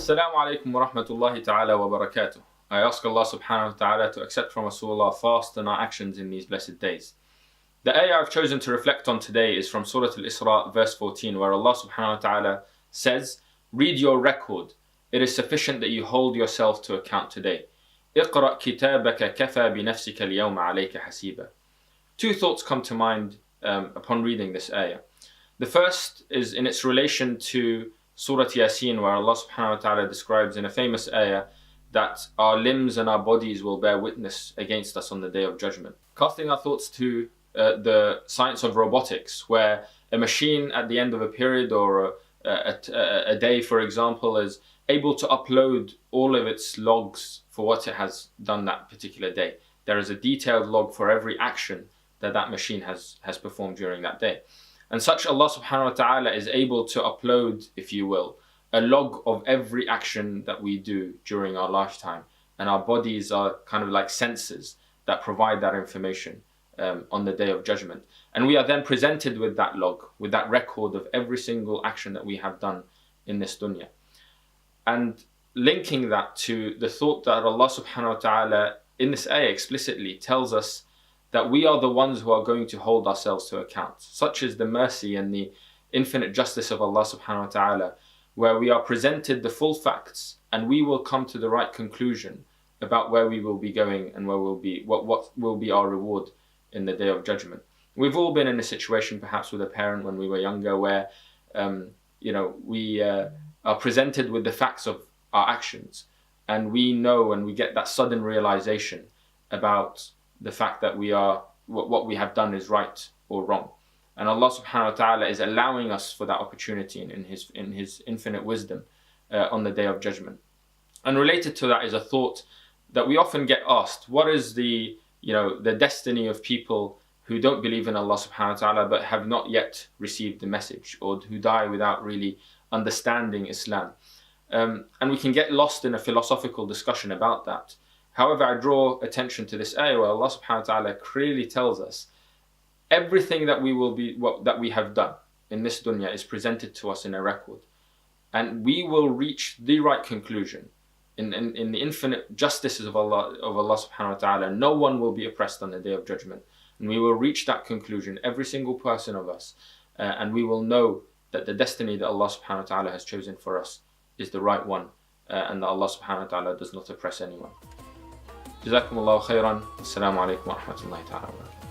Assalamu alaikum wa rahmatullahi ta'ala wa barakatuh. I ask Allah subhanahu wa ta'ala to accept from us all our fast and our actions in these blessed days. The ayah I've chosen to reflect on today is from Surat Al-Isra verse 14, where Allah subhanahu wa ta'ala says, "Read your record. It is sufficient that you hold yourself to account today. اقرأ كتابك كفى بنفسك اليوم عليك حسيبا." Two thoughts come to mind upon reading this ayah. The first is in its relation to Surat Yasin, where Allah subhanahu wa ta'ala describes in a famous ayah that our limbs and our bodies will bear witness against us on the day of judgment. Casting our thoughts to the science of robotics, where a machine at the end of a period or a day, for example, is able to upload all of its logs for what it has done that particular day. There is a detailed log for every action that machine has performed during that day. And such Allah subhanahu wa ta'ala is able to upload, if you will, a log of every action that we do during our lifetime. And our bodies are kind of like sensors that provide that information on the day of judgment. And we are then presented with that log, with that record of every single action that we have done in this dunya. And linking that to the thought that Allah subhanahu wa ta'ala in this ayah explicitly tells us that we are the ones who are going to hold ourselves to account. Such is the mercy and the infinite justice of Allah subhanahu wa ta'ala, where we are presented the full facts and we will come to the right conclusion about where we will be going and where we'll be, what will be our reward in the day of judgment. We've all been in a situation perhaps with a parent when we were younger where we are presented with the facts of our actions, and we know and we get that sudden realization about the fact that what we have done is right or wrong. And Allah subhanahu wa ta'ala is allowing us for that opportunity in His infinite wisdom on the day of judgment. And related to that is a thought that we often get asked: what is the destiny of people who don't believe in Allah subhanahu wa ta'ala but have not yet received the message, or who die without really understanding Islam? And we can get lost in a philosophical discussion about that. However, I draw attention to this ayah where Allah subhanahu wa ta'ala clearly tells us everything that we have done in this dunya is presented to us in a record. And we will reach the right conclusion. In the infinite justices of Allah subhanahu wa ta'ala, no one will be oppressed on the day of judgment. And we will reach that conclusion, every single person of us. And we will know that the destiny that Allah subhanahu wa ta'ala has chosen for us is the right one. And that Allah subhanahu wa ta'ala does not oppress anyone. جزاكم الله خيرا. السلام عليكم ورحمة الله تعالى وبركاته.